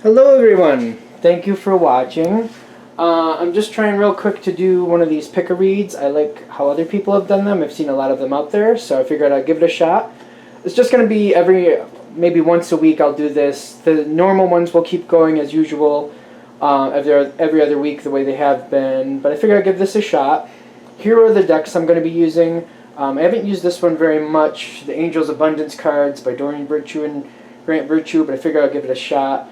Hello everyone, thank you for watching. I'm just trying real quick to do one of these pick-a-reads. I like how other people have done them. I've seen a lot of them out there, so I figured I'd give it a shot. It's just going to be maybe once a week I'll do this. The normal ones will keep going as usual, every other week the way they have been, but I figured I'd give this a shot. Here are the decks I'm going to be using. I haven't used this one very much, the Angel's Abundance cards by Dorian Virtue and Grant Virtue, but I figured I'll give it a shot.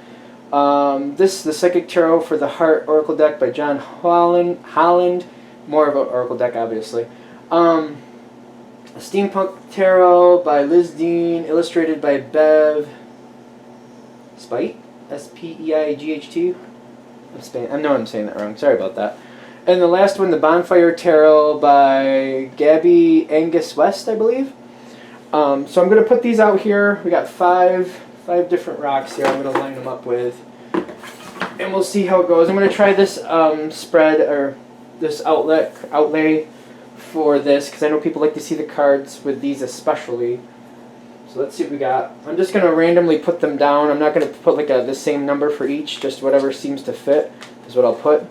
This the Psychic Tarot for the Heart Oracle deck by John Holland. More of an Oracle deck, obviously. A Steampunk Tarot by Liz Dean, illustrated by Bev Speight, S-P-E-I-G-H-T. I know I'm saying that wrong. Sorry about that. And the last one, the Bonfire Tarot by Gabby Angus West, I believe. So I'm going to put these out here. We got five different rocks here I'm going to line them up with, and we'll see how it goes. I'm going to try this spread, or this outlay for this, because I know people like to see the cards with these especially. So let's see what we got. I'm just going to randomly put them down. I'm not going to put like the same number for each, just whatever seems to fit is what I'll put.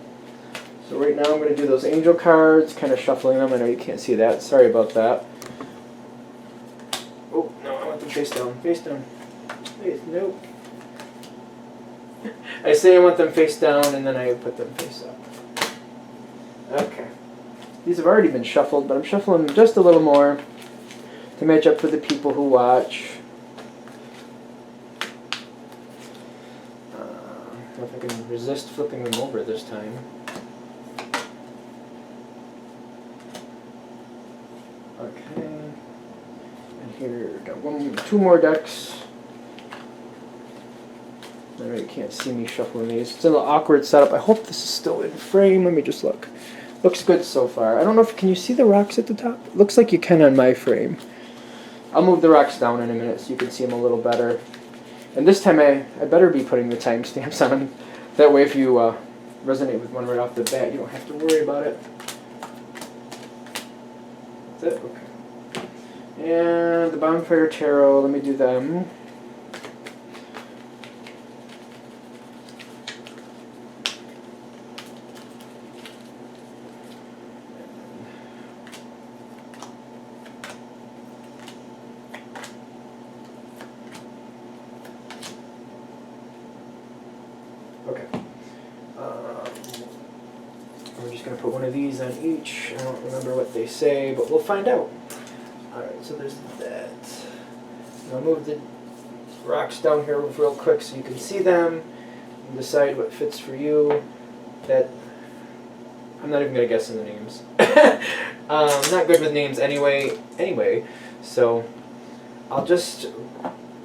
So right now I'm going to do those angel cards, kind of shuffling them. I know you can't see that. Sorry about that. Oh, no, I want them face down. Face down. Nope. I say I want them face down, and then I put them face up. Okay. These have already been shuffled, but I'm shuffling them just a little more to match up for the people who watch. I don't know if I can resist flipping them over this time. Okay. And here, got two more decks. I know you can't see me shuffling these. It's a little awkward setup. I hope this is still in frame. Let me just look. Looks good so far. I don't know if, can you see the rocks at the top? It looks like you can on my frame. I'll move the rocks down in a minute so you can see them a little better. And this time I better be putting the timestamps on. That way if you resonate with one right off the bat, you don't have to worry about it. That's it? Okay. And the Bonfire Tarot, let me do them. Okay. We're just going to put one of these on each. I don't remember what they say, but we'll find out. Alright, so there's that. I'll move the rocks down here real quick so you can see them and decide what fits for you. I'm not even going to guess in the names. I'm not good with names anyway, so I'll just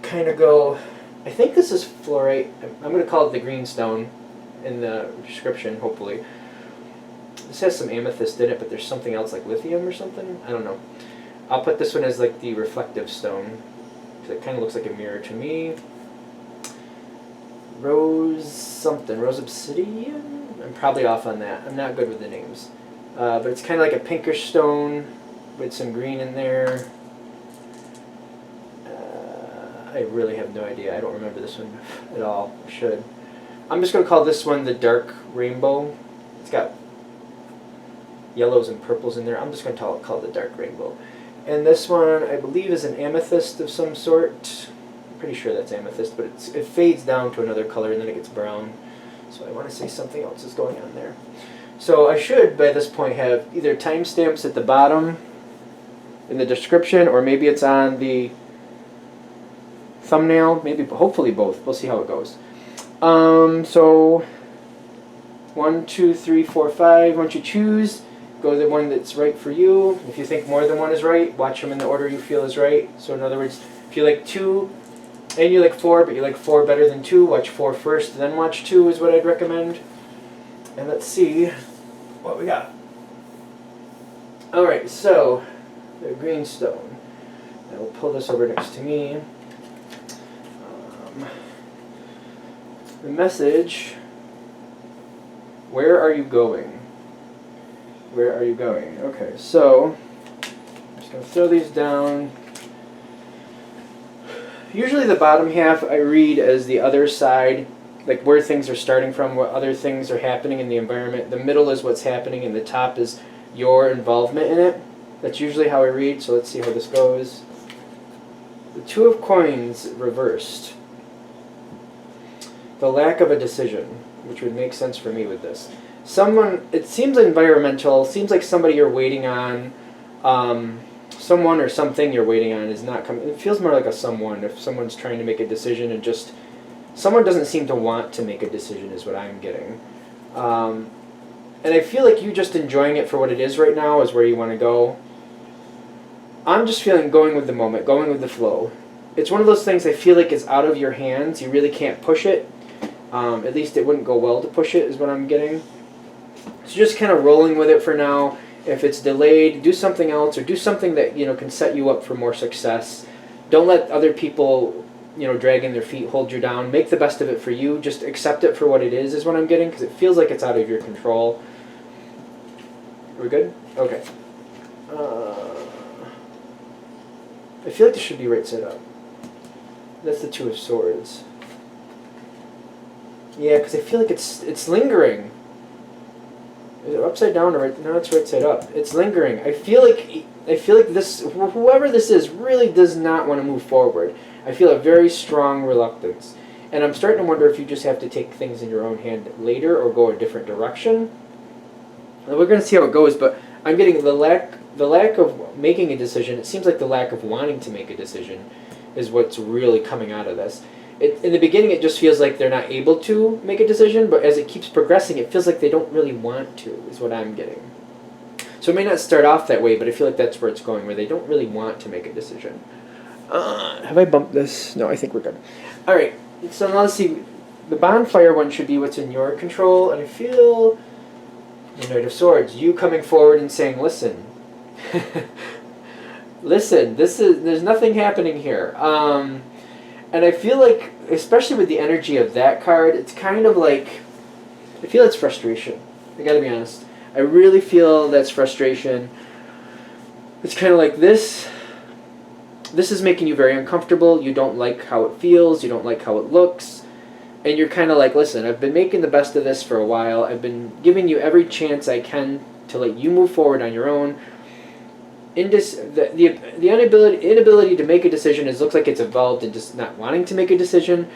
kind of go. I think this is fluorite. I'm going to call it the green stone in the description, hopefully. This has some amethyst in it, but there's something else like lithium or something. I don't know. I'll put this one as like the reflective stone, because it kind of looks like a mirror to me. Rose obsidian? I'm probably off on that. I'm not good with the names. But it's kind of like a pinkish stone with some green in there. I really have no idea. I don't remember this one at all. I should. I'm just going to call this one the dark rainbow. It's got yellows and purples in there. I'm just going to call it the dark rainbow. And this one, I believe, is an amethyst of some sort. I'm pretty sure that's amethyst, but it fades down to another color and then it gets brown. So I want to say something else is going on there. So I should, by this point, have either timestamps at the bottom in the description, or maybe it's on the thumbnail, maybe, hopefully both. We'll see how it goes. So 1, 2, 3, 4, 5. Once you choose, go to the one that's right for you. If you think more than one is right, watch them in the order you feel is right. So in other words, if you like 2 and you like 4, but you like 4 better than 2, watch 4 first, then watch 2 is what I'd recommend. And let's see what we got. Alright, so the green stone. I will pull this over next to me. The message, where are you going? Where are you going? Okay, so I'm just going to throw these down. Usually the bottom half I read as the other side like where things are starting from, what other things are happening in the environment. The middle is what's happening, and the top is your involvement in it. That's usually how I read, so let's see how this goes. The Two of Coins reversed. The lack of a decision, which would make sense for me with this. Someone, it seems environmental, seems like somebody you're waiting on, someone or something you're waiting on is not coming. It feels more like a someone, if someone's trying to make a decision and just, someone doesn't seem to want to make a decision is what I'm getting. And I feel like you just enjoying it for what it is right now is where you want to go. I'm just feeling going with the moment, going with the flow. It's one of those things I feel like is out of your hands. You really can't push it. At least it wouldn't go well to push it is what I'm getting. So just kind of rolling with it for now. If it's delayed, do something else or do something that, you know, can set you up for more success. Don't let other people, you know, dragging their feet hold you down. Make the best of it for you. Just accept it for what it is what I'm getting, because it feels like it's out of your control. We're good? Okay. I feel like this should be right side up. That's the Two of Swords. Yeah, because I feel like it's lingering. Is it upside down or right? No, it's right side up. It's lingering. I feel like this, whoever this is, really does not want to move forward. I feel a very strong reluctance. And I'm starting to wonder if you just have to take things in your own hand later or go a different direction. And we're going to see how it goes, but I'm getting the lack of making a decision. It seems like the lack of wanting to make a decision is what's really coming out of this. In the beginning, it just feels like they're not able to make a decision, but as it keeps progressing, it feels like they don't really want to, is what I'm getting. So it may not start off that way, but I feel like that's where it's going, where they don't really want to make a decision. Have I bumped this? No, I think we're good. All right, so now let's see. The bonfire one should be what's in your control, and I feel the Knight of Swords, you coming forward and saying, listen, listen, there's nothing happening here. And I feel like, especially with the energy of that card, it's kind of like, I feel it's frustration. I gotta be honest. I really feel that's frustration. It's kind of like this is making you very uncomfortable. You don't like how it feels. You don't like how it looks. And you're kind of like, listen, I've been making the best of this for a while. I've been giving you every chance I can to let you move forward on your own. The inability to make a decision looks like it's evolved in just not wanting to make a decision.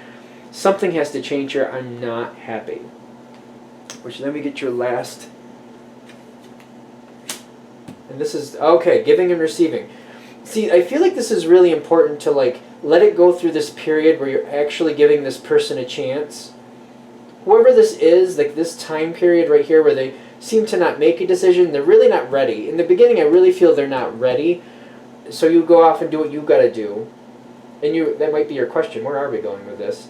Something has to change here. I'm not happy. Which, let me get your last. And this is, okay, giving and receiving. See, I feel like this is really important to like let it go through this period where you're actually giving this person a chance. Whoever this is, like this time period right here where they seem to not make a decision, they're really not ready. In the beginning, I really feel they're not ready. So you go off and do what you got to do. And that might be your question. Where are we going with this?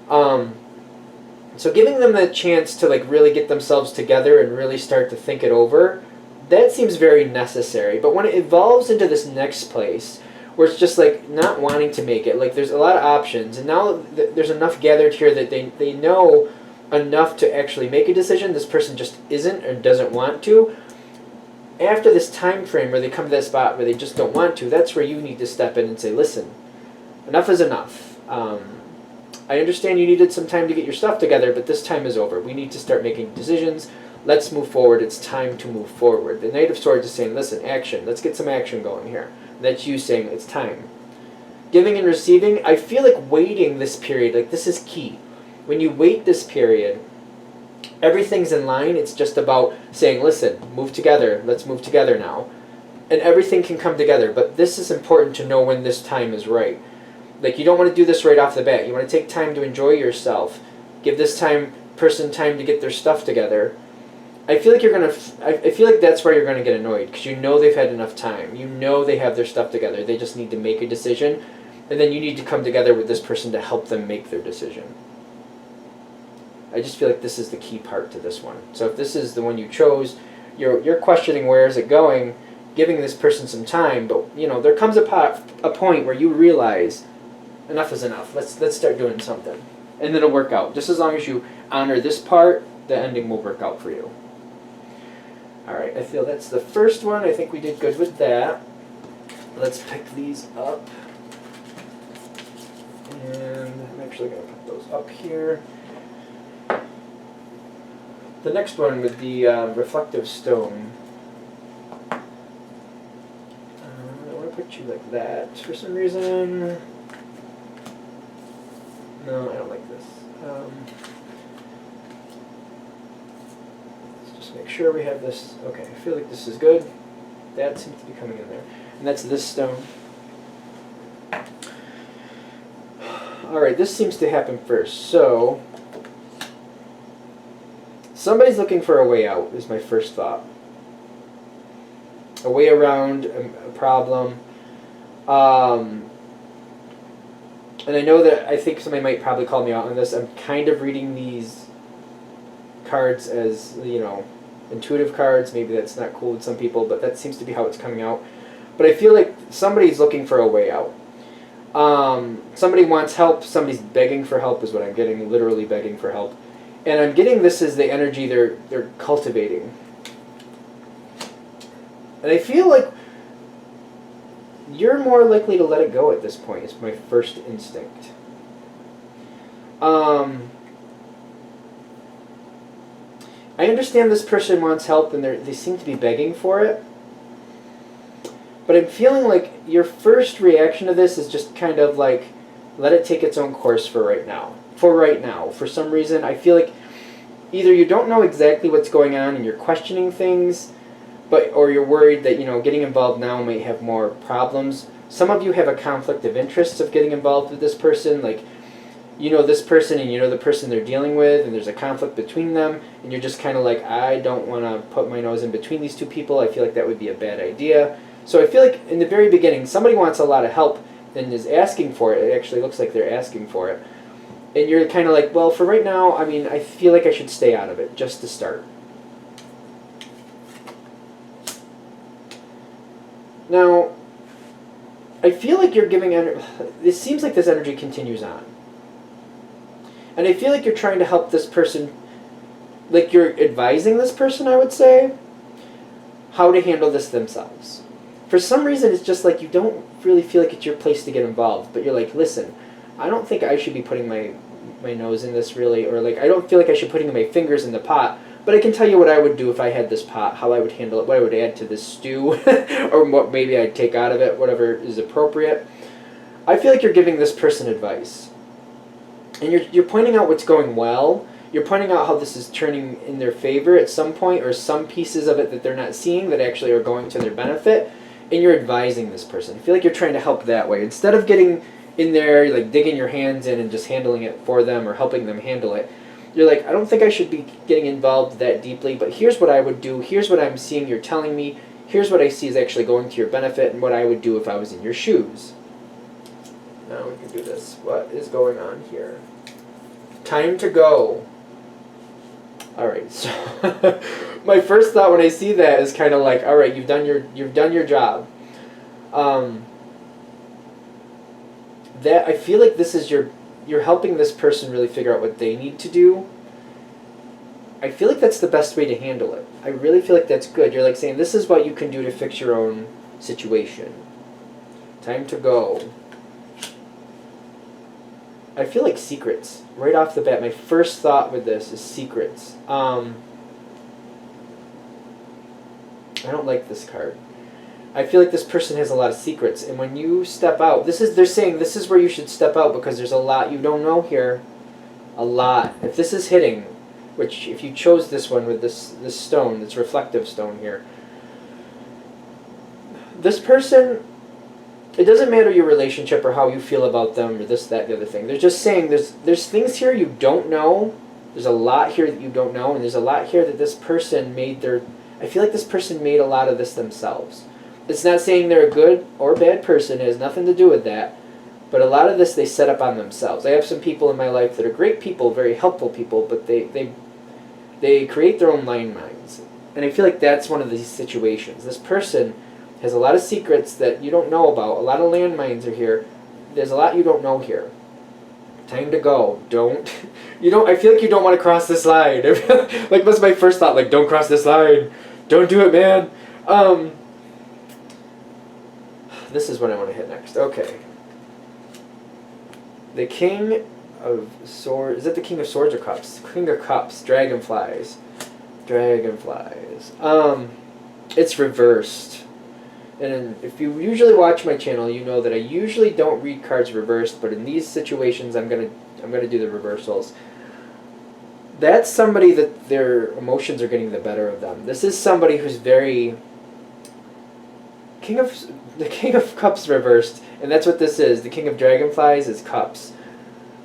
So giving them the chance to like really get themselves together and really start to think it over, that seems very necessary. But when it evolves into this next place, where it's just like not wanting to make it, like there's a lot of options, and now there's enough gathered here that they know enough to actually make a decision. This person just isn't or doesn't want to. After this time frame where they come to that spot where they just don't want to, that's where you need to step in and say, listen, enough is enough. I understand you needed some time to get your stuff together, but this time is over. We need to start making decisions. Let's move forward. It's time to move forward. The Knight of Swords is saying, listen, action. Let's get some action going here. And that's you saying, it's time. Giving and receiving, I feel like waiting this period, like this is key. When you wait this period, everything's in line. It's just about saying, listen, move together. Let's move together now. And everything can come together. But this is important to know when this time is right. Like, you don't want to do this right off the bat. You want to take time to enjoy yourself. Give this person time to get their stuff together. I feel like I feel like that's where you're going to get annoyed, because you know they've had enough time. You know they have their stuff together. They just need to make a decision. And then you need to come together with this person to help them make their decision. I just feel like this is the key part to this one. So if this is the one you chose, you're questioning where is it going, giving this person some time, but you know there comes a point where you realize enough is enough. Let's start doing something, and it'll work out. Just as long as you honor this part, the ending will work out for you. All right, I feel that's the first one. I think we did good with that. Let's pick these up, and I'm actually going to put those up here. The next one with the reflective stone. I want to put you like that for some reason. No, I don't like this. Let's just make sure we have this. Okay, I feel like this is good. That seems to be coming in there. And that's this stone. Alright, this seems to happen first. So, somebody's looking for a way out, is my first thought. A way around a problem. And I know that I think somebody might probably call me out on this. I'm kind of reading these cards as, you know, intuitive cards. Maybe that's not cool with some people, but that seems to be how it's coming out. But I feel like somebody's looking for a way out. Somebody wants help. Somebody's begging for help is what I'm getting, literally begging for help. And I'm getting this as the energy they're cultivating. And I feel like you're more likely to let it go at this point. It's my first instinct. I understand this person wants help and they seem to be begging for it. But I'm feeling like your first reaction to this is just kind of like, let it take its own course for right now. For some reason, I feel like either you don't know exactly what's going on and you're questioning things, or you're worried that, you know, getting involved now may have more problems. Some of you have a conflict of interest of getting involved with this person, like, you know this person and you know the person they're dealing with, and there's a conflict between them, and you're just kind of like, I don't want to put my nose in between these two people. I feel like that would be a bad idea. So I feel like in the very beginning, somebody wants a lot of help and is asking for it. It actually looks like they're asking for it. And you're kind of like, well, for right now, I mean, I feel like I should stay out of it, just to start. Now, I feel like you're giving energy. It seems like this energy continues on. And I feel like you're trying to help this person, like you're advising this person, I would say, how to handle this themselves. For some reason, it's just like you don't really feel like it's your place to get involved. But you're like, listen, I don't think I should be putting my nose in this really. Or like, I don't feel like I should be putting my fingers in the pot. But I can tell you what I would do if I had this pot, how I would handle it, what I would add to this stew, or what maybe I'd take out of it, whatever is appropriate. I feel like you're giving this person advice. And you're pointing out what's going well. You're pointing out how this is turning in their favor at some point, or some pieces of it that they're not seeing that actually are going to their benefit. And you're advising this person. I feel like you're trying to help that way. Instead of getting in there, like digging your hands in and just handling it for them or helping them handle it, you're like, I don't think I should be getting involved that deeply, but here's what I would do. Here's what I'm seeing you're telling me. Here's what I see is actually going to your benefit and what I would do if I was in your shoes. Now we can do this. What is going on here? Time to go. Alright, so my first thought when I see that is kind of like, alright, you've done your job. That I feel like this is you're helping this person really figure out what they need to do. I feel like that's the best way to handle it. I really feel like that's good. You're like saying, this is what you can do to fix your own situation. Time to go. I feel like secrets. Right off the bat, my first thought with this is secrets. I don't like this card. I feel like this person has a lot of secrets, and when you step out, they're saying this is where you should step out because there's a lot you don't know here. A lot. If this is hitting, which if you chose this one with this stone, this reflective stone here, this person, it doesn't matter your relationship or how you feel about them or this, that, the other thing. They're just saying there's things here you don't know. There's a lot here that you don't know, and there's a lot here that this person made I feel like this person made a lot of this themselves. It's not saying they're a good or bad person. It has nothing to do with that. But a lot of this they set up on themselves. I have some people in my life that are great people, very helpful people, but they create their own landmines. And I feel like that's one of these situations. This person has a lot of secrets that you don't know about. A lot of landmines are here. There's a lot you don't know here. Time to go. I feel like you don't want to cross this line. Like, that's my first thought. Like, don't cross this line. Don't do it, man. This is what I want to hit next. Okay. The King of Swords. Is it the King of Swords or Cups? King of Cups. Dragonflies. Dragonflies. It's reversed. And if you usually watch my channel, you know that I usually don't read cards reversed, but in these situations I'm gonna do the reversals. That's somebody that their emotions are getting the better of them. This is somebody who's very the King of Cups reversed, and that's what this is. The King of Dragonflies is Cups.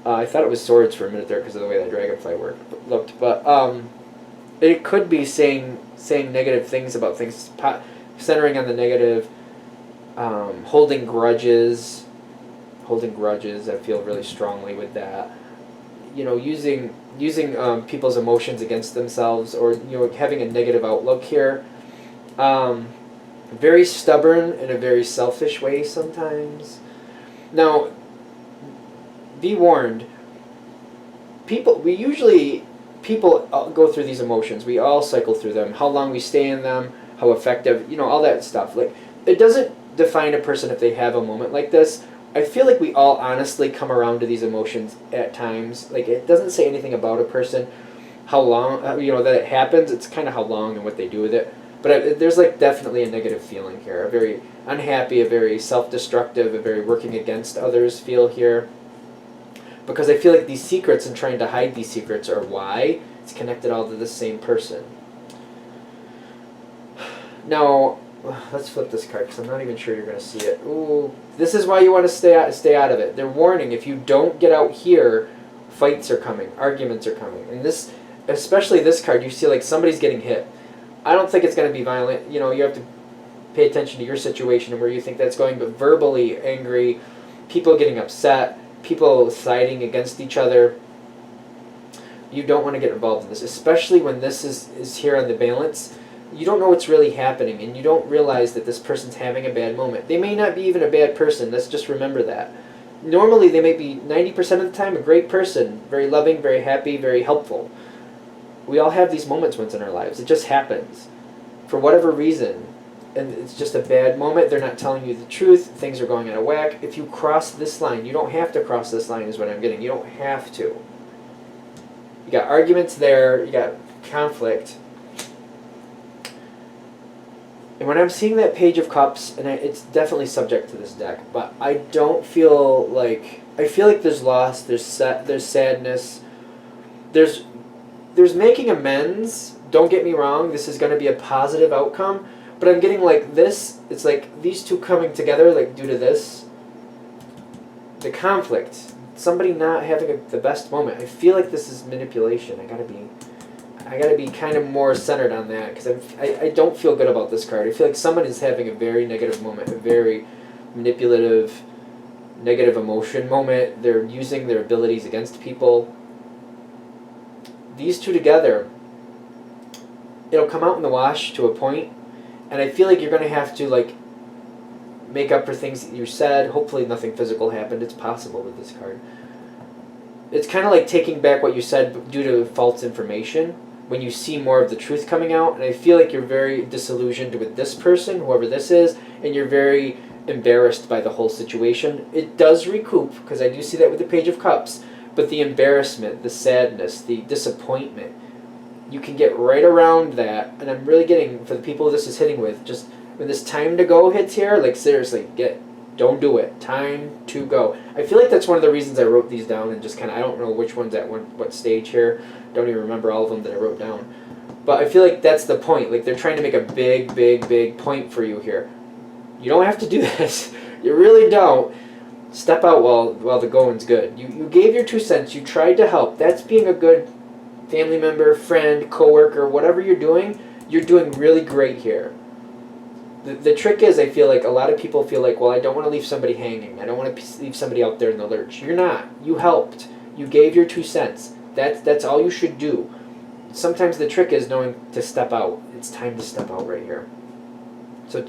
I thought it was Swords for a minute there because of the way that dragonfly looked, but it could be saying negative things about things, centering on the negative, holding grudges. I feel really strongly with that. You know, using people's emotions against themselves, or having a negative outlook here. Very stubborn in a very selfish way sometimes. Now, be warned. People go through these emotions. We all cycle through them. How long we stay in them, how effective, all that stuff. Like, it doesn't define a person if they have a moment like this. I feel like we all honestly come around to these emotions at times. Like, it doesn't say anything about a person, how long, that it happens. It's kind of how long and what they do with it. But there's like definitely a negative feeling here, a very unhappy, a very self-destructive, a very working against others feel here. Because I feel like these secrets and trying to hide these secrets are why it's connected all to the same person. Now, let's flip this card because I'm not even sure you're going to see it. Ooh, this is why you want to stay out of it. They're warning, if you don't get out here, fights are coming, arguments are coming. And this, especially this card, you see like somebody's getting hit. I don't think it's going to be violent. You have to pay attention to your situation and where you think that's going, but verbally angry, people getting upset, people siding against each other. You don't want to get involved in this, especially when this is here on the balance. You don't know what's really happening, and you don't realize that this person's having a bad moment. They may not be even a bad person. Let's just remember that. Normally, they may be 90% of the time a great person, very loving, very happy, very helpful. We all have these moments once in our lives. It just happens. For whatever reason, and it's just a bad moment, they're not telling you the truth, things are going out of whack. If you cross this line, you don't have to cross this line is what I'm getting. You don't have to. You got arguments there, you got conflict. And when I'm seeing that Page of Cups, and it's definitely subject to this deck, but I don't feel like, I feel like there's loss, there's sadness, there's making amends. Don't get me wrong, this is going to be a positive outcome, but I'm getting like this, it's like these two coming together, like due to this, the conflict, somebody not having the best moment. I feel like this is manipulation. I gotta be kind of more centered on that, because I don't feel good about this card. I feel like someone is having a very negative moment, a very manipulative, negative emotion moment. They're using their abilities against people. These two together, it'll come out in the wash to a point, and I feel like you're going to have to like make up for things that you said. Hopefully nothing physical happened. It's possible with this card. It's kind of like taking back what you said due to false information when you see more of the truth coming out, and I feel like you're very disillusioned with this person, whoever this is, and you're very embarrassed by the whole situation. It does recoup, because I do see that with the Page of Cups, but the embarrassment, the sadness, the disappointment, you can get right around that, and I'm really getting, for the people this is hitting with, just when this time to go hits here, like seriously, don't do it. Time to go. I feel like that's one of the reasons I wrote these down, and just kind of, I don't know which one's at what stage here. Don't even remember all of them that I wrote down. But I feel like that's the point. Like, they're trying to make a big point for you here. You don't have to do this. You really don't. Step out while the going's good. You gave your 2 cents. You tried to help. That's being a good family member, friend, coworker, whatever you're doing really great here. The trick is, I feel like a lot of people feel like, well, I don't want to leave somebody hanging. I don't want to leave somebody out there in the lurch. You're not. You helped. You gave your 2 cents. That's all you should do. Sometimes the trick is knowing to step out. It's time to step out right here. So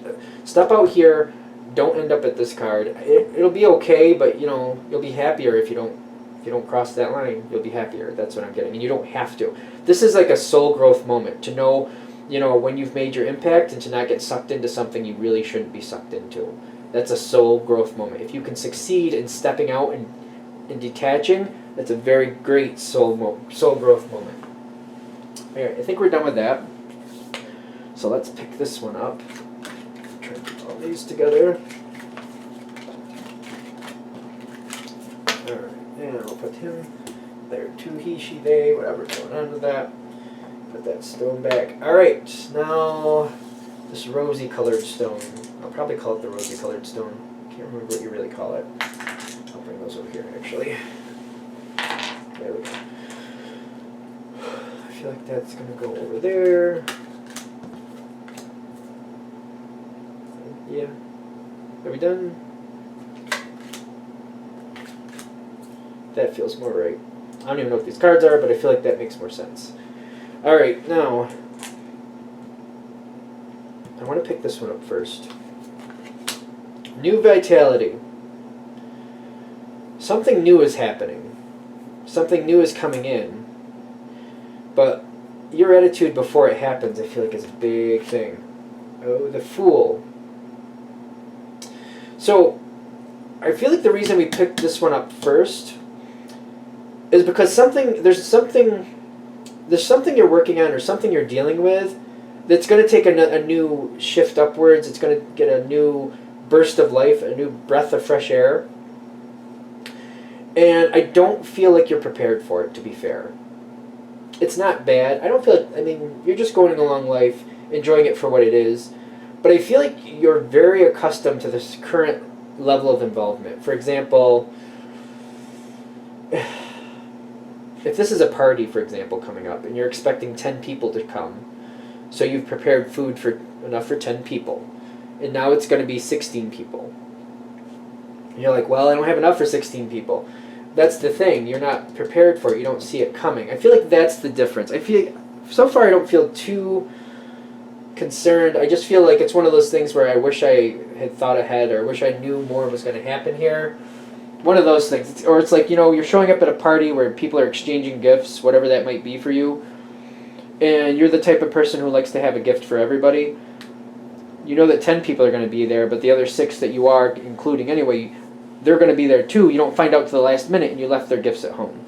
step out here. Don't end up at this card. It'll be okay, but you'll be happier if you don't cross that line. You'll be happier. That's what I'm getting. And you don't have to. This is like a soul growth moment to know, when you've made your impact, and to not get sucked into something you really shouldn't be sucked into. That's a soul growth moment. If you can succeed in stepping out and detaching, that's a very great soul growth moment. All right, I think we're done with that. So let's pick this one up. Try to put all these together. Alright, and we'll put him there too, he, she, they, whatever's going on with that. Put that stone back. Alright, now this rosy colored stone. I'll probably call it the rosy colored stone. Can't remember what you really call it. I'll bring those over here actually. There we go. I feel like that's going to go over there. Yeah. Are we done? That feels more right. I don't even know what these cards are, but I feel like that makes more sense. Alright, now I want to pick this one up first. New vitality. Something new is happening. Something new is coming in. But your attitude before it happens, I feel like, is a big thing. Oh, the Fool. So, I feel like the reason we picked this one up first is because there's something you're working on or something you're dealing with that's going to take a new shift upwards. It's going to get a new burst of life, a new breath of fresh air. And I don't feel like you're prepared for it, to be fair. It's not bad. I don't feel like, I mean, you're just going along life, enjoying it for what it is. But I feel like you're very accustomed to this current level of involvement. For example, if this is a party, for example, coming up, and you're expecting 10 people to come, so you've prepared food enough for 10 people, and now it's going to be 16 people. And you're like, well, I don't have enough for 16 people. That's the thing. You're not prepared for it. You don't see it coming. I feel like that's the difference. I feel so far I don't feel too concerned. I just feel like it's one of those things where I wish I had thought ahead, or wish I knew more was going to happen here. One of those things. Or it's like, you're showing up at a party where people are exchanging gifts, whatever that might be for you, and you're the type of person who likes to have a gift for everybody. You know that 10 people are going to be there, but the other 6 that you are including anyway, they're going to be there too. You don't find out to the last minute and you left their gifts at home.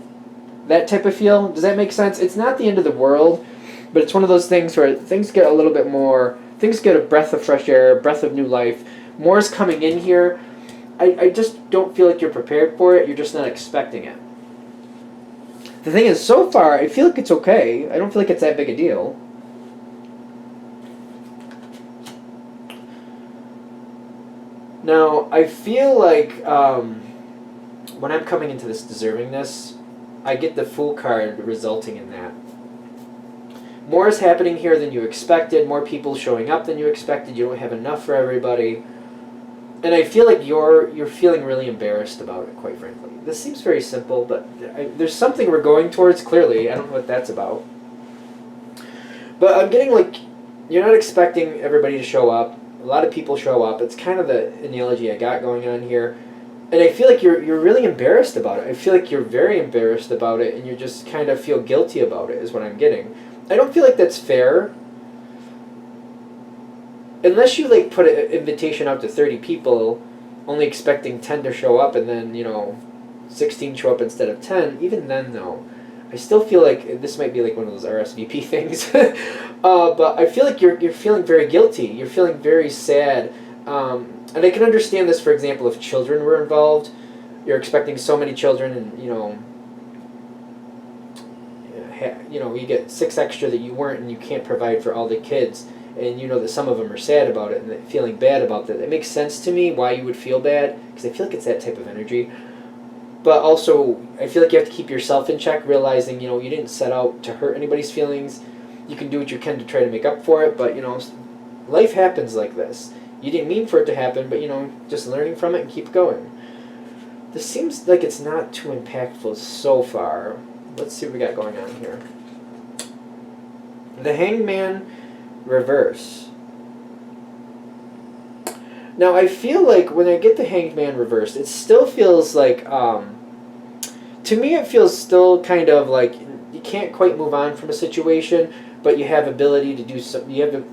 That type of feel, does that make sense? It's not the end of the world, but it's one of those things where things get a little bit more, things get a breath of fresh air, a breath of new life. More is coming in here. I just don't feel like you're prepared for it. You're just not expecting it. The thing is, so far, I feel like it's okay. I don't feel like it's that big a deal. Now, I feel like when I'm coming into this deservingness, I get the Fool card resulting in that. More is happening here than you expected, more people showing up than you expected, you don't have enough for everybody. And I feel like you're feeling really embarrassed about it, quite frankly. This seems very simple, but there's something we're going towards, clearly. I don't know what that's about. But I'm getting like, you're not expecting everybody to show up. A lot of people show up. It's kind of the analogy I got going on here. And I feel like you're really embarrassed about it. I feel like you're very embarrassed about it, and you just kind of feel guilty about it, is what I'm getting. I don't feel like that's fair. Unless you like put an invitation out to 30 people, only expecting 10 to show up, and then 16 show up instead of 10. Even then, though, I still feel like this might be like one of those RSVP things. But I feel like you're feeling very guilty. You're feeling very sad. And I can understand this, for example, if children were involved. You're expecting so many children, and you get 6 extra that you weren't, and you can't provide for all the kids. And you know that some of them are sad about it and feeling bad about that. It makes sense to me why you would feel bad, because I feel like it's that type of energy. But also, I feel like you have to keep yourself in check, realizing, you didn't set out to hurt anybody's feelings. You can do what you can to try to make up for it, but, life happens like this. You didn't mean for it to happen, but, just learning from it and keep going. This seems like it's not too impactful so far. Let's see what we got going on here. The Hangman reverse. Now, I feel like when I get the Hanged Man reversed, it still feels like, to me it feels still kind of like you can't quite move on from a situation, but you have ability to do some, you have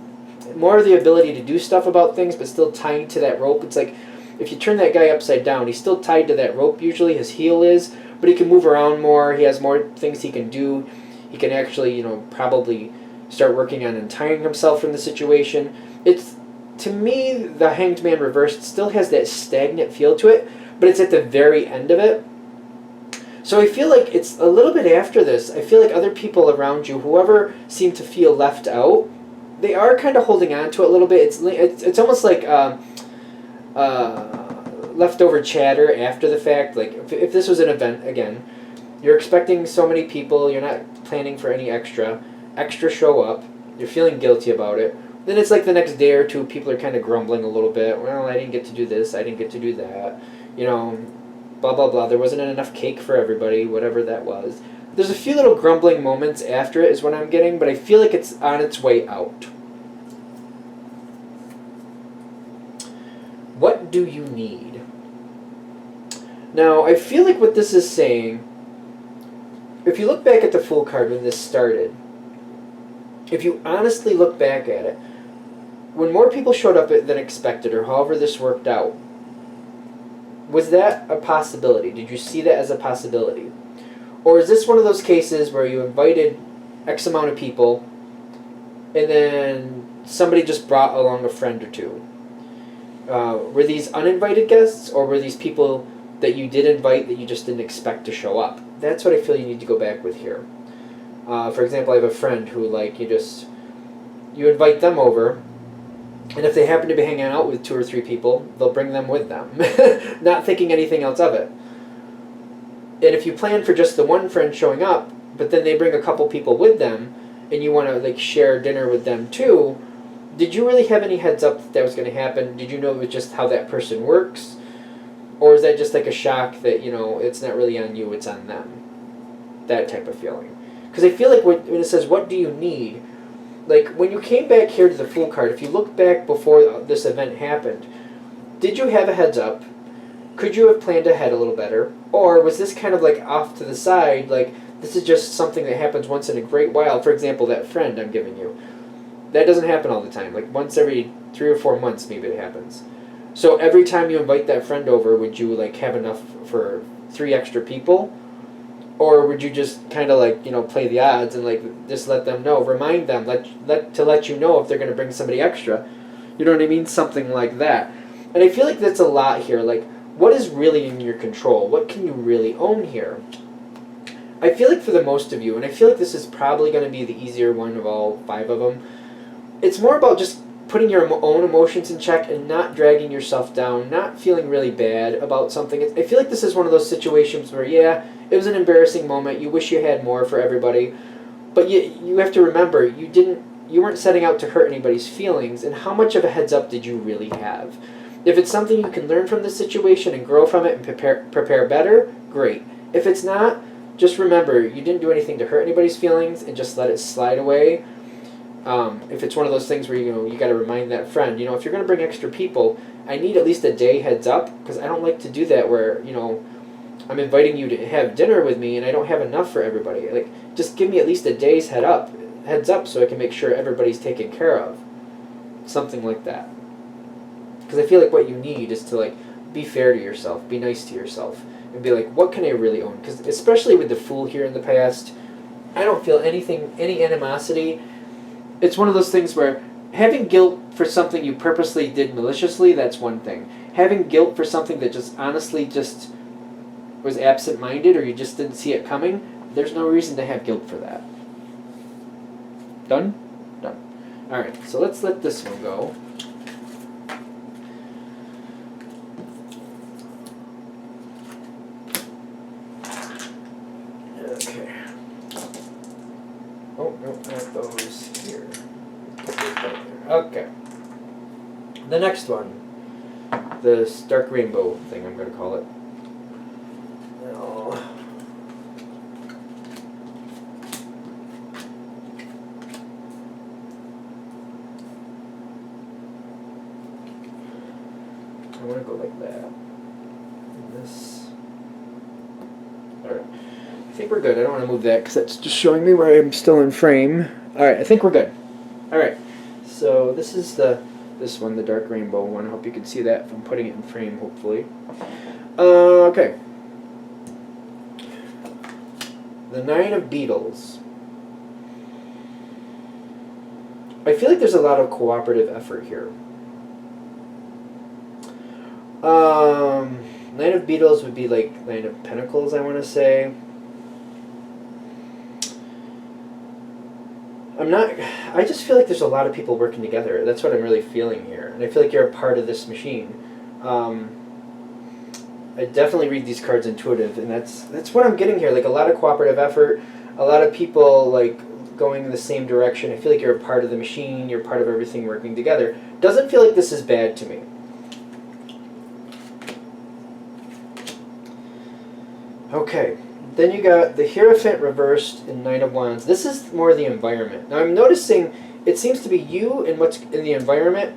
more of the ability to do stuff about things, but still tying to that rope. It's like if you turn that guy upside down, he's still tied to that rope usually, his heel is, but he can move around more, he has more things he can do. He can actually, probably start working on untying himself from the situation. It's, to me, the Hanged Man reversed still has that stagnant feel to it, but it's at the very end of it. So I feel like it's a little bit after this. I feel like other people around you, whoever seem to feel left out, they are kind of holding on to it a little bit. It's almost like leftover chatter after the fact. Like if this was an event again, you're expecting so many people, you're not planning for any extra show up, you're feeling guilty about it. Then it's like the next day or two, people are kind of grumbling a little bit. Well, I didn't get to do this, I didn't get to do that. You know, blah, blah, blah. There wasn't enough cake for everybody, whatever that was. There's a few little grumbling moments after it is what I'm getting, but I feel like it's on its way out. What do you need? Now, I feel like what this is saying, if you look back at the Fool card when this started, if you honestly look back at it, when more people showed up than expected, or however this worked out, was that a possibility? Did you see that as a possibility? Or is this one of those cases where you invited X amount of people and then somebody just brought along a friend or two? Were these uninvited guests, or were these people that you did invite that you just didn't expect to show up? That's what I feel you need to go back with here. For example, I have a friend who, like, you invite them over, and if they happen to be hanging out with 2 or 3 people, they'll bring them with them, not thinking anything else of it. And if you plan for just the one friend showing up, but then they bring a couple people with them, and you want to, like, share dinner with them too, did you really have any heads up that was going to happen? Did you know it was just how that person works? Or is that just like a shock that, you know, it's not really on you, it's on them? That type of feeling. Because I feel like when it says, what do you need? Like, when you came back here to the Fool card, if you look back before this event happened, did you have a heads up? Could you have planned ahead a little better? Or was this kind of like off to the side, like, this is just something that happens once in a great while? For example, that friend I'm giving you. That doesn't happen all the time. Like, once every 3 or 4 months maybe it happens. So every time you invite that friend over, would you, like, have enough for 3 extra people? Or would you just kind of, like, you know, play the odds and, like, just let them know, remind them, let you know if they're going to bring somebody extra? You know what I mean? Something like that. And I feel like that's a lot here. Like, what is really in your control? What can you really own here? I feel like for the most of you, and I feel like this is probably going to be the easier one of all 5 of them, it's more about just putting your own emotions in check and not dragging yourself down, not feeling really bad about something. I feel like this is one of those situations where, yeah, it was an embarrassing moment. You wish you had more for everybody, but you have to remember you weren't setting out to hurt anybody's feelings. And how much of a heads up did you really have? If it's something you can learn from this situation and grow from it and prepare better, great. If it's not, just remember you didn't do anything to hurt anybody's feelings and just let it slide away. If it's one of those things where you got to remind that friend, if you're going to bring extra people, I need at least a day heads up, because I don't like to do that where I'm inviting you to have dinner with me and I don't have enough for everybody. Like, just give me at least a day's heads up so I can make sure everybody's taken care of. Something like that. Because I feel like what you need is to, like, be fair to yourself, be nice to yourself, and be like, what can I really own? Because especially with the Fool here in the past, I don't feel any animosity. It's one of those things where having guilt for something you purposely did maliciously, that's one thing. Having guilt for something that just honestly just was absent-minded or you just didn't see it coming, there's no reason to have guilt for that. Done? Done. Alright, so let's let this one go. Okay. Oh, no, not those here. Okay. The next one. This dark rainbow thing, I'm going to call it. Oh. I want to go like that. And this. Alright. I think we're good. I don't want to move that because that's just showing me where I'm still in frame. Alright, I think we're good. Alright. So this is this one, the dark rainbow one. I hope you can see that if I'm putting it in frame, hopefully. Okay. The 9 of Beetles. I feel like there's a lot of cooperative effort here. Knight of Beetles would be like Knight of Pentacles, I want to say. I just feel like there's a lot of people working together. That's what I'm really feeling here. And I feel like you're a part of this machine. I definitely read these cards intuitive, and that's what I'm getting here. Like a lot of cooperative effort, a lot of people like going in the same direction. I feel like you're a part of the machine, you're part of everything working together. Doesn't feel like this is bad to me. Okay, then you got the Hierophant reversed in Knight of Wands. This is more the environment. Now I'm noticing it seems to be you and what's in the environment.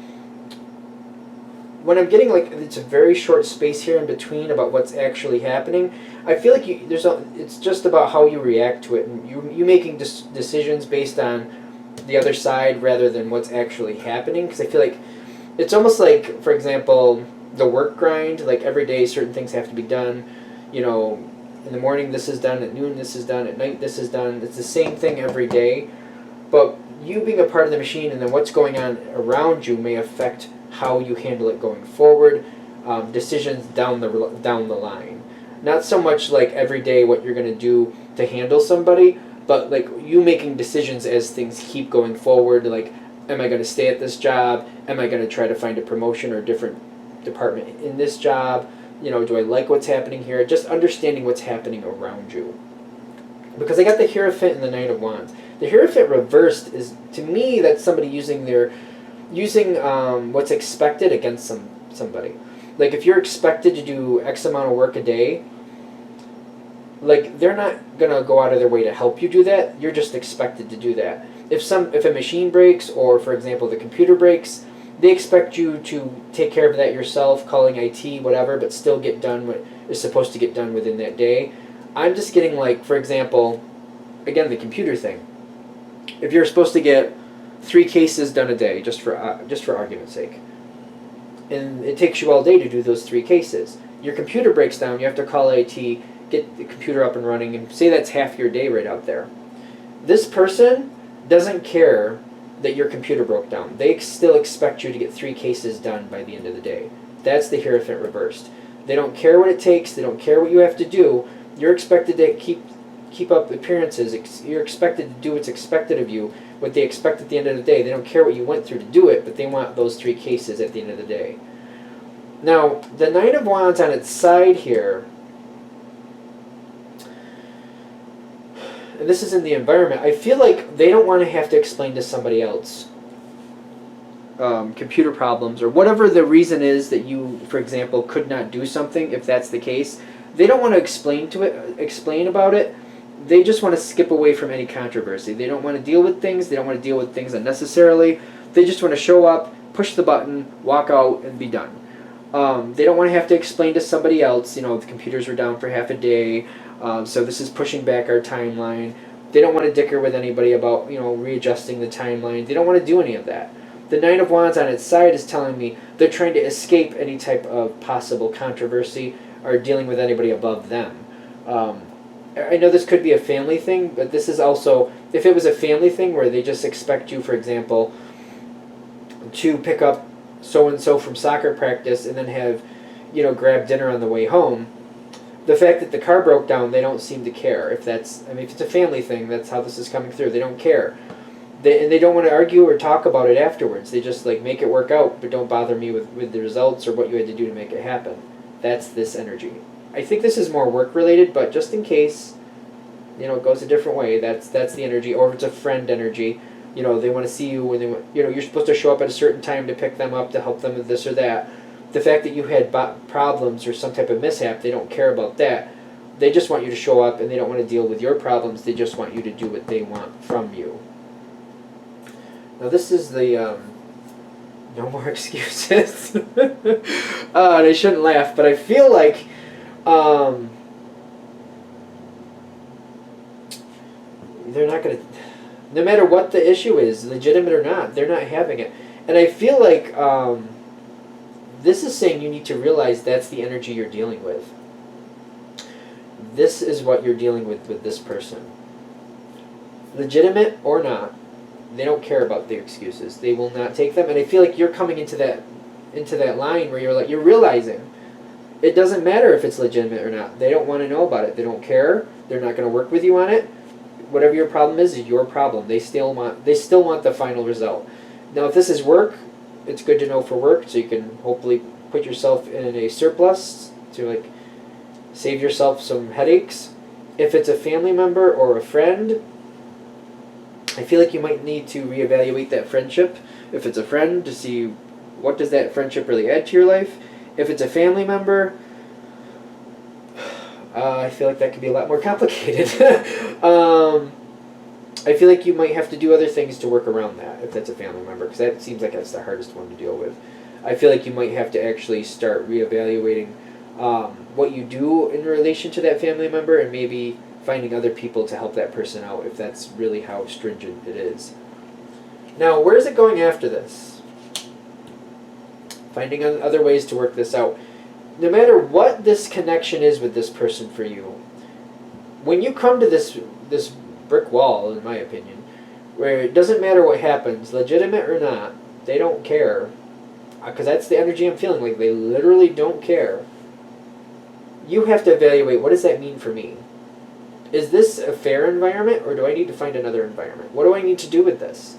When I'm getting like it's a very short space here in between about what's actually happening, I feel like it's just about how you react to it, and you making decisions based on the other side rather than what's actually happening. Because I feel like it's almost like, for example, the work grind. Like every day, certain things have to be done. You know, in the morning this is done, at noon this is done, at night this is done. It's the same thing every day, but you being a part of the machine and then what's going on around you may affect how you handle it going forward, decisions down the line. Not so much like every day what you're going to do to handle somebody, but like you making decisions as things keep going forward. Like, am I going to stay at this job? Am I going to try to find a promotion or a different department in this job? You know, do I like what's happening here? Just understanding what's happening around you. Because I got the Hierophant and the Knight of Wands. The Hierophant reversed is, to me, that's somebody using what's expected against somebody. Like if you're expected to do X amount of work a day, like they're not gonna go out of their way to help you do that. You're just expected to do that. If a machine breaks, or for example the computer breaks, they expect you to take care of that yourself, calling IT, whatever, but still get done what is supposed to get done within that day. I'm just getting like, for example, again the computer thing. If you're supposed to get 3 cases done a day, just for argument's sake, and it takes you all day to do those 3 cases, your computer breaks down, you have to call IT, get the computer up and running, and say that's half your day right out there. This person doesn't care that your computer broke down. They still expect you to get 3 cases done by the end of the day. That's the Hierophant reversed. They don't care what it takes, they don't care what you have to do. You're expected to keep up appearances, you're expected to do what's expected of you, what they expect at the end of the day. They don't care what you went through to do it, but they want those 3 cases at the end of the day. Now, the Knight of Wands on its side here, and this is in the environment, I feel like they don't want to have to explain to somebody else computer problems or whatever the reason is that you, for example, could not do something. If that's the case, they don't want to explain about it. They just want to skip away from any controversy. They don't want to deal with things. They don't want to deal with things unnecessarily. They just want to show up, push the button, walk out, and be done. They don't want to have to explain to somebody else, you know, the computers were down for half a day, so this is pushing back our timeline. They don't want to dicker with anybody about, you know, readjusting the timeline. They don't want to do any of that. The Knight of Wands on its side is telling me they're trying to escape any type of possible controversy or dealing with anybody above them. I know this could be a family thing, but this is also, if it was a family thing where they just expect you, for example, to pick up so-and-so from soccer practice and then have, you know, grab dinner on the way home, the fact that the car broke down, they don't seem to care. If it's a family thing, that's how this is coming through. They don't care. And they don't want to argue or talk about it afterwards. They just, like, make it work out, but don't bother me with the results or what you had to do to make it happen. That's this energy. I think this is more work-related, but just in case, you know, it goes a different way, that's the energy. Or if it's a friend energy, you know, they want to see you when you're supposed to show up at a certain time to pick them up, to help them with this or that. The fact that you had problems or some type of mishap, they don't care about that. They just want you to show up, and they don't want to deal with your problems. They just want you to do what they want from you. Now this is the no more excuses. And I shouldn't laugh, but I feel like they're not going to, no matter what the issue is, legitimate or not, they're not having it. And I feel like this is saying you need to realize that's the energy you're dealing with. This is what you're dealing with this person. Legitimate or not, They don't care about the excuses. They will not take them. And I feel like you're coming into that line where you're realizing it doesn't matter if it's legitimate or not. They don't want to know about it. They don't care. They're not going to work with you on it. Whatever your problem is your problem. They still want the final result. Now, if this is work, it's good to know for work, so you can hopefully put yourself in a surplus to like save yourself some headaches. If it's a family member or a friend, I feel like you might need to reevaluate that friendship. If it's a friend, to see what does that friendship really add to your life. If it's a family member, I feel like that could be a lot more complicated. I feel like you might have to do other things to work around that if that's a family member, because that seems like that's the hardest one to deal with. I feel like you might have to actually start reevaluating what you do in relation to that family member, and maybe finding other people to help that person out if that's really how stringent it is. Now, where is it going after this? Finding other ways to work this out. No matter what this connection is with this person for you, when you come to this brick wall, in my opinion, where it doesn't matter what happens, legitimate or not, they don't care, because that's the energy I'm feeling, like they literally don't care. You have to evaluate, what does that mean for me? Is this a fair environment, or do I need to find another environment? What do I need to do with this?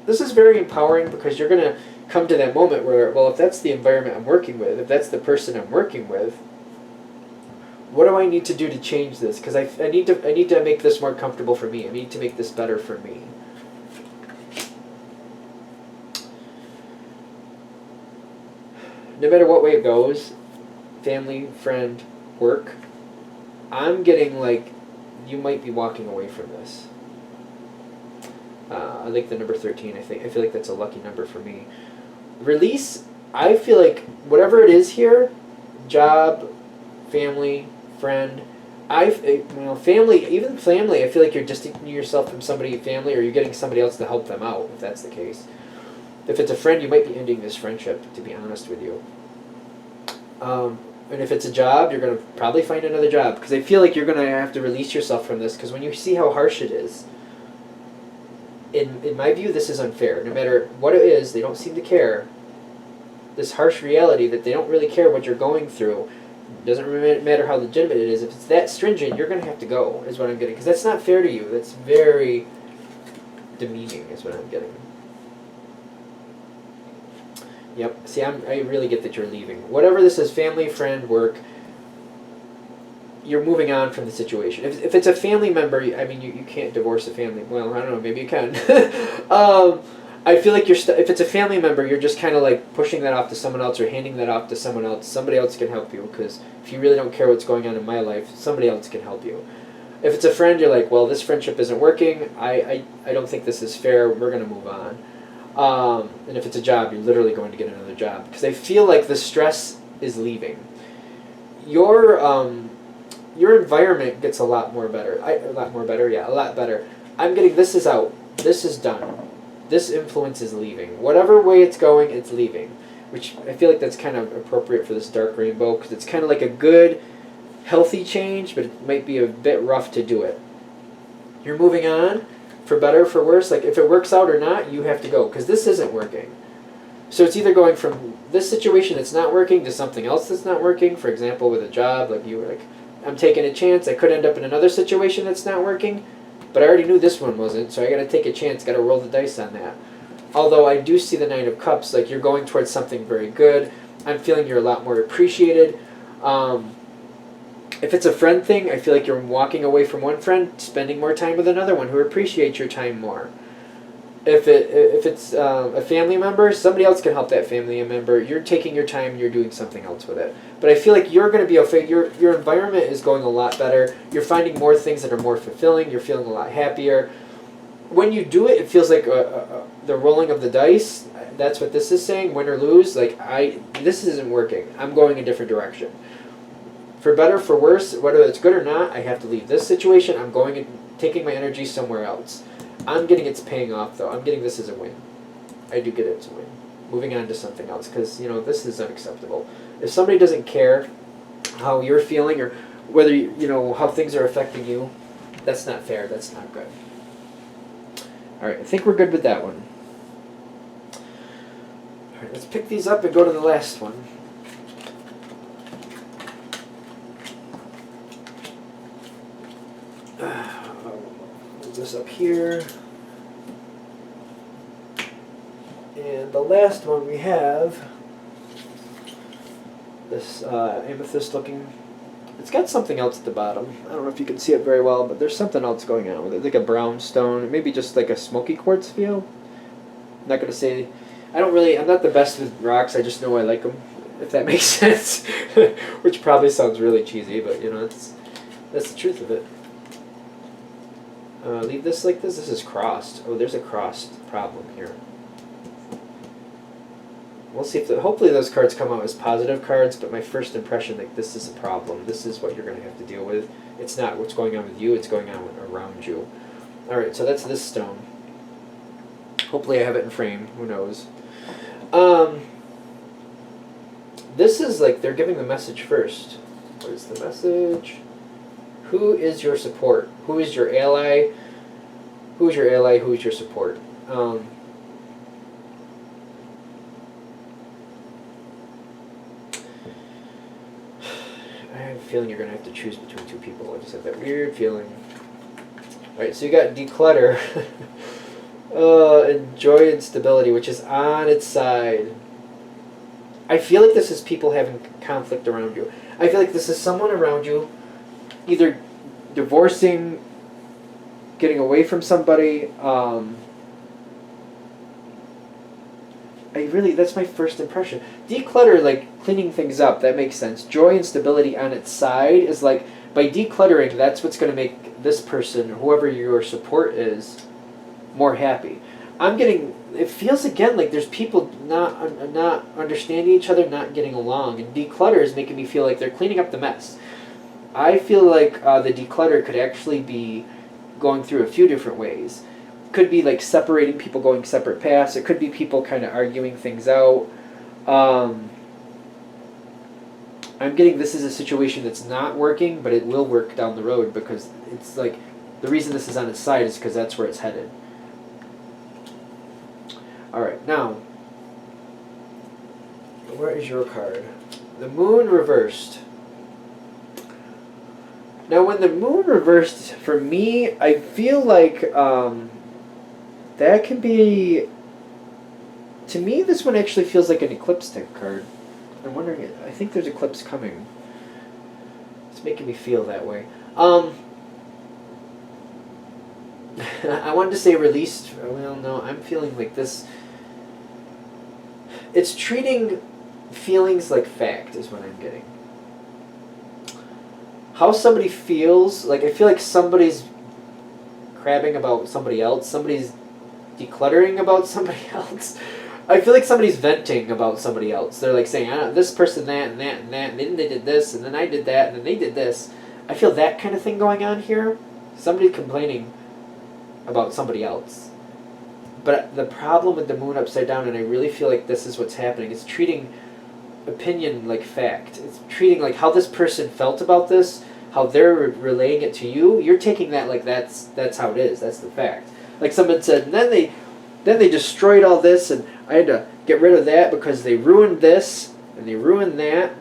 This is very empowering, because you're going to come to that moment where, well, if that's the environment I'm working with, if that's the person I'm working with, what do I need to do to change this? Because I need to make this more comfortable for me. I need to make this better for me. No matter what way it goes, family, friend, work, I'm getting like, you might be walking away from this. I like the number 13. I feel like that's a lucky number for me. Release, I feel like whatever it is here, job, family, friend, family, even family, I feel like you're distancing yourself from somebody, family, or you're getting somebody else to help them out, if that's the case. If it's a friend, you might be ending this friendship, to be honest with you. And if it's a job, you're going to probably find another job, because I feel like you're going to have to release yourself from this, because when you see how harsh it is, in my view, this is unfair. No matter what it is, they don't seem to care. This harsh reality that they don't really care what you're going through. Doesn't matter how legitimate it is. If it's that stringent, you're going to have to go, is what I'm getting. Because that's not fair to you. That's very demeaning, is what I'm getting. Yep. See, I really get that you're leaving. Whatever this is, family, friend, work, you're moving on from the situation. If it's a family member, I mean, you can't divorce a family. Well, I don't know, maybe you can. I feel like if it's a family member, you're just kind of like pushing that off to someone else, or handing that off to someone else. Somebody else can help you, because if you really don't care what's going on in my life, somebody else can help you. If it's a friend, you're like, well, this friendship isn't working. I don't think this is fair. We're going to move on. And if it's a job, you're literally going to get another job, because I feel like the stress is leaving. Your environment gets a lot better. A lot better. I'm getting, this is out. This is done. This influence is leaving. Whatever way it's going, it's leaving. Which I feel like that's kind of appropriate for this dark rainbow, because it's kind of like a good, healthy change, but it might be a bit rough to do it. You're moving on, for better or for worse. Like, if it works out or not, you have to go, because this isn't working. So it's either going from this situation that's not working to something else that's not working. For example, with a job, like you were like, I'm taking a chance. I could end up in another situation that's not working, but I already knew this one wasn't, so I got to take a chance, got to roll the dice on that. Although I do see the Nine of Cups, like you're going towards something very good. I'm feeling you're a lot more appreciated. If it's a friend thing, I feel like you're walking away from one friend, spending more time with another one who appreciates your time more. If it's a family member, somebody else can help that family member. You're taking your time and you're doing something else with it. But I feel like you're going to be okay. Your environment is going a lot better. You're finding more things that are more fulfilling. You're feeling a lot happier. When you do it, it feels like the rolling of the dice. That's what this is saying, win or lose. Like, this isn't working. I'm going a different direction. For better, for worse, whether it's good or not, I have to leave this situation. I'm going and taking my energy somewhere else. I'm getting it's paying off, though. I'm getting this as a win. I do get it as a win. Moving on to something else, because, this is unacceptable. If somebody doesn't care how you're feeling, or whether, how things are affecting you, that's not fair. That's not good. Alright, I think we're good with that one. Alright, let's pick these up and go to the last one. Move this up here. And the last one we have this amethyst looking. It's got something else at the bottom. I don't know if you can see it very well, but there's something else going on with it. Like a brown stone, maybe just like a smoky quartz feel. I'm not gonna say. I'm not the best with rocks. I just know I like them, if that makes sense. Which probably sounds really cheesy, but you know, that's the truth of it. Leave this like this. This is crossed. Oh, there's a crossed problem here. We'll see if hopefully those cards come out as positive cards, but my first impression, like, this is a problem. This is what you're going to have to deal with. It's not what's going on with you, it's going on around you. Alright, so that's this stone. Hopefully I have it in frame, who knows. This is like, they're giving the message first. What is the message? Who is your support? Who is your ally? Who is your ally? Who is your support? I have a feeling you're going to have to choose between two people. I just have that weird feeling. Alright, so you got declutter. And joy and stability, which is on its side. I feel like this is people having conflict around you. I feel like this is someone around you either divorcing, getting away from somebody. That's my first impression. Declutter, like cleaning things up, that makes sense. Joy and stability on its side is like, by decluttering, that's what's going to make this person, whoever your support is, more happy. It feels again like there's people not understanding each other, not getting along, and declutter is making me feel like they're cleaning up the mess. I feel like the declutter could actually be going through a few different ways. Could be like separating people, going separate paths. It could be people kind of arguing things out. I'm getting this is a situation that's not working, but it will work down the road, because it's like the reason this is on its side is because that's where it's headed. Alright, now, where is your card? The moon reversed. Now, when the moon reversed, for me, I feel like that can be... To me, this one actually feels like an eclipse type card. I'm wondering, I think there's eclipse coming. It's making me feel that way. I wanted to say released. Well, no, I'm feeling like this... It's treating feelings like fact is what I'm getting. How somebody feels, like I feel like somebody's crabbing about somebody else, somebody's decluttering about somebody else. I feel like somebody's venting about somebody else. They're like saying, this person, that, and that, and that, and then they did this, and then I did that, and then they did this. I feel that kind of thing going on here. Somebody complaining about somebody else. But the problem with the moon upside down, and I really feel like this is what's happening, it's treating opinion like fact. It's treating like how this person felt about this, how they're relaying it to you. You're taking that like that's how it is. That's the fact. Like someone said, and then they destroyed all this, and I had to get rid of that because they ruined this and they ruined that.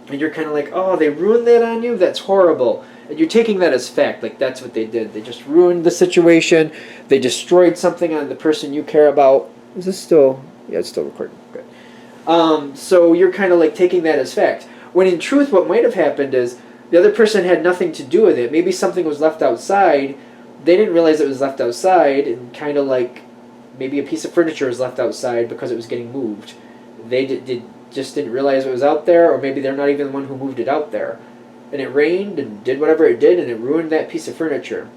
And you're kind of like, oh, they ruined that on you? That's horrible. And you're taking that as fact, like that's what they did. They just ruined the situation. They destroyed something on the person you care about. Is this still... Yeah, it's still recording. Good. So you're kind of like taking that as fact. When in truth, what might have happened is the other person had nothing to do with it. Maybe something was left outside. They didn't realize it was left outside, and kind of like maybe a piece of furniture was left outside because it was getting moved. They just didn't realize it was out there, or maybe they're not even the one who moved it out there. And it rained and did whatever it did, and it ruined that piece of furniture.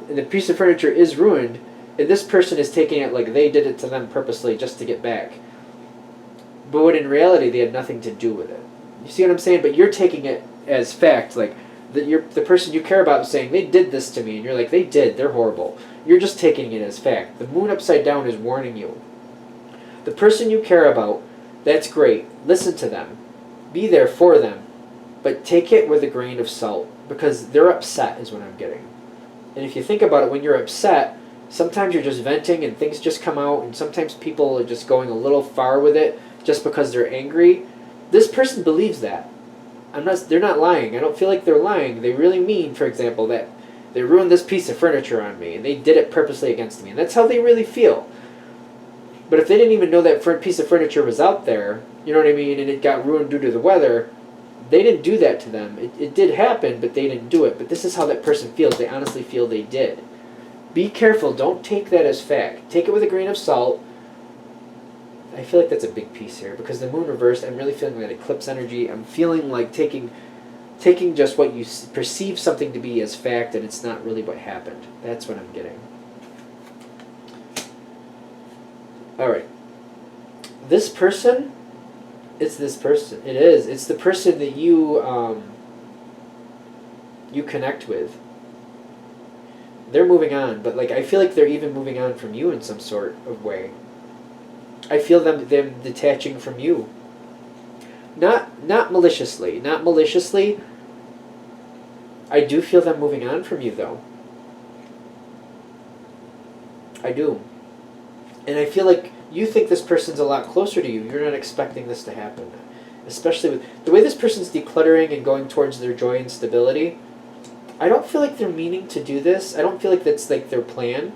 And the piece of furniture is ruined, and this person is taking it like they did it to them purposely just to get back. But when in reality, they had nothing to do with it. You see what I'm saying? But you're taking it as fact, like the person you care about is saying, they did this to me, and you're like, they did, they're horrible. You're just taking it as fact. The moon upside down is warning you. The person you care about, that's great. Listen to them. Be there for them. But take it with a grain of salt, because they're upset is what I'm getting. And if you think about it, when you're upset, Sometimes you're just venting and things just come out, and sometimes people are just going a little far with it just because they're angry. This person believes that. They're not lying. I don't feel like they're lying. They really mean, for example, that they ruined this piece of furniture on me and they did it purposely against me. And that's how they really feel. But if they didn't even know that piece of furniture was out there, you know what I mean, and it got ruined due to the weather, they didn't do that to them. It did happen, but they didn't do it. But this is how that person feels. They honestly feel they did. Be careful. Don't take that as fact. Take it with a grain of salt. I feel like that's a big piece here because the moon reversed, I'm really feeling that eclipse energy. I'm feeling like taking just what you perceive something to be as fact and it's not really what happened. That's what I'm getting. Alright. This person, it's this person. It is. It's the person that you connect with. They're moving on, but like I feel like they're even moving on from you in some sort of way. I feel them detaching from you. Not maliciously. Not maliciously. I do feel them moving on from you though. I do. And I feel like you think this person's a lot closer to you. You're not expecting this to happen. Especially with the way this person's decluttering and going towards their joy and stability. I don't feel like they're meaning to do this. I don't feel like that's like their plan.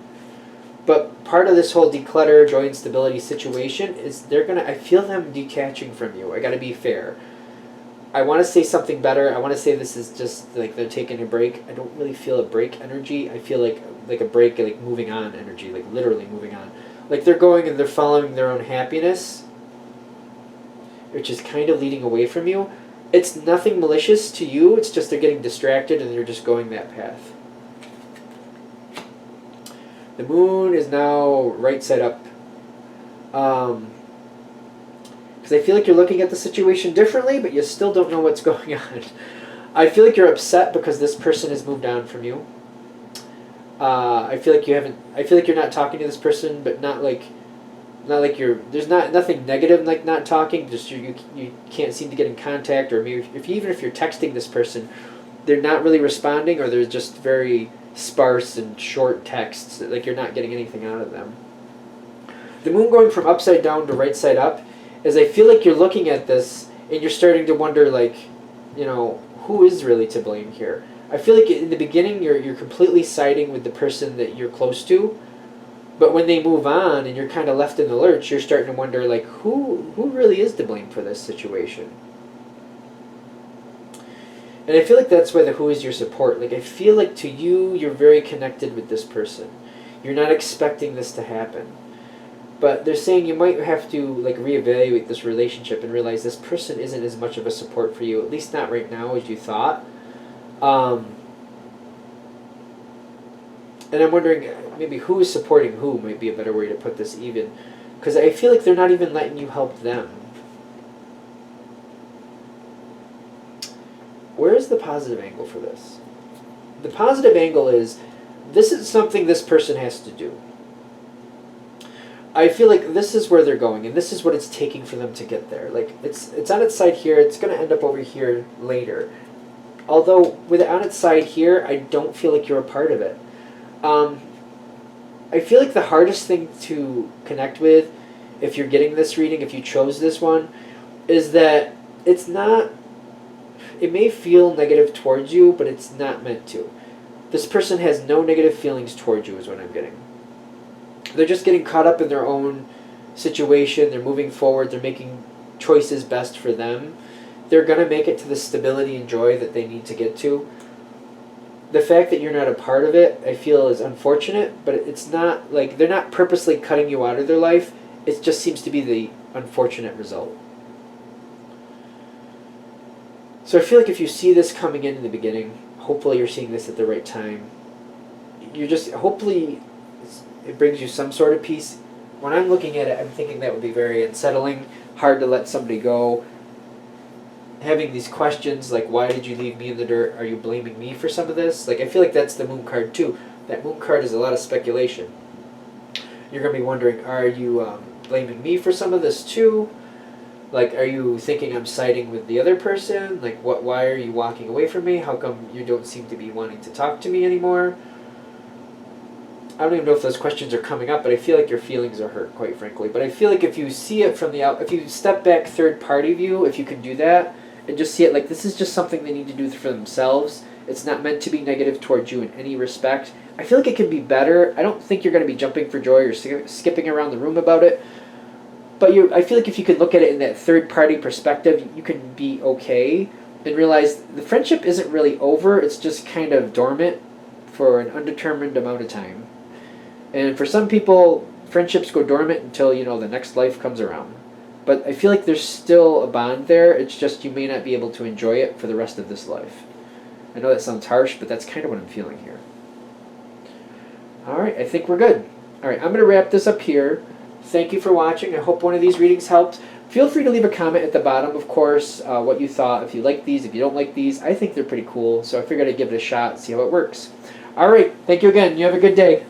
But part of this whole declutter, joy, and stability situation is I feel them detaching from you. I gotta be fair. I want to say something better. I want to say this is just like they're taking a break. I don't really feel a break energy. I feel like a break, like moving on energy, like literally moving on. Like they're going and they're following their own happiness, which is kind of leading away from you. It's nothing malicious to you. It's just they're getting distracted and they're just going that path. The moon is now right side up. Because I feel like you're looking at the situation differently, but you still don't know what's going on. I feel like you're upset because this person has moved on from you. I feel like you're not talking to this person, but not like you're. There's nothing negative like not talking. Just you can't seem to get in contact, or maybe even if you're texting this person, they're not really responding, or they're just very sparse and short texts. Like you're not getting anything out of them. The moon going from upside down to right side up is I feel like you're looking at this and you're starting to wonder, like, you know, who is really to blame here? I feel like in the beginning you're completely siding with the person that you're close to, but when they move on and you're kind of left in the lurch, you're starting to wonder, like, who really is to blame for this situation? And I feel like that's why the who is your support. Like, I feel like to you, you're very connected with this person. You're not expecting this to happen. But they're saying you might have to, like, reevaluate this relationship and realize this person isn't as much of a support for you, at least not right now as you thought. And I'm wondering, maybe who is supporting who might be a better way to put this even. Because I feel like they're not even letting you help them. Where is the positive angle for this? The positive angle is, this is something this person has to do. I feel like this is where they're going, and this is what it's taking for them to get there. Like, it's on its side here, it's going to end up over here later. Although, with it on its side here, I don't feel like you're a part of it. I feel like the hardest thing to connect with, if you're getting this reading, if you chose this one, is that it's not... It may feel negative towards you, but it's not meant to. This person has no negative feelings towards you, is what I'm getting. They're just getting caught up in their own situation. They're moving forward. They're making choices best for them. They're going to make it to the stability and joy that they need to get to. The fact that you're not a part of it, I feel, is unfortunate, but it's not like they're not purposely cutting you out of their life. It just seems to be the unfortunate result. So I feel like if you see this coming in the beginning, hopefully you're seeing this at the right time. You're just, hopefully it brings you some sort of peace. When I'm looking at it, I'm thinking that would be very unsettling, hard to let somebody go. Having these questions like, why did you leave me in the dirt? Are you blaming me for some of this? Like, I feel like that's the moon card too. That moon card is a lot of speculation. You're going to be wondering, are you blaming me for some of this too? Like, are you thinking I'm siding with the other person? Like, why are you walking away from me? How come you don't seem to be wanting to talk to me anymore? I don't even know if those questions are coming up, but I feel like your feelings are hurt, quite frankly. But I feel like if you see it from the if you step back third party view, if you can do that, and just see it like this is just something they need to do for themselves. It's not meant to be negative towards you in any respect. I feel like it could be better. I don't think you're going to be jumping for joy or skipping around the room about it. But I feel like if you could look at it in that third party perspective, you can be okay and realize the friendship isn't really over. It's just kind of dormant for an undetermined amount of time. And for some people, friendships go dormant until, the next life comes around. But I feel like there's still a bond there. It's just you may not be able to enjoy it for the rest of this life. I know that sounds harsh, but that's kind of what I'm feeling here. All right, I think we're good. All right, I'm going to wrap this up here. Thank you for watching. I hope one of these readings helped. Feel free to leave a comment at the bottom, of course, what you thought, if you like these, if you don't like these. I think they're pretty cool, so I figured I'd give it a shot, see how it works. All right, thank you again. You have a good day.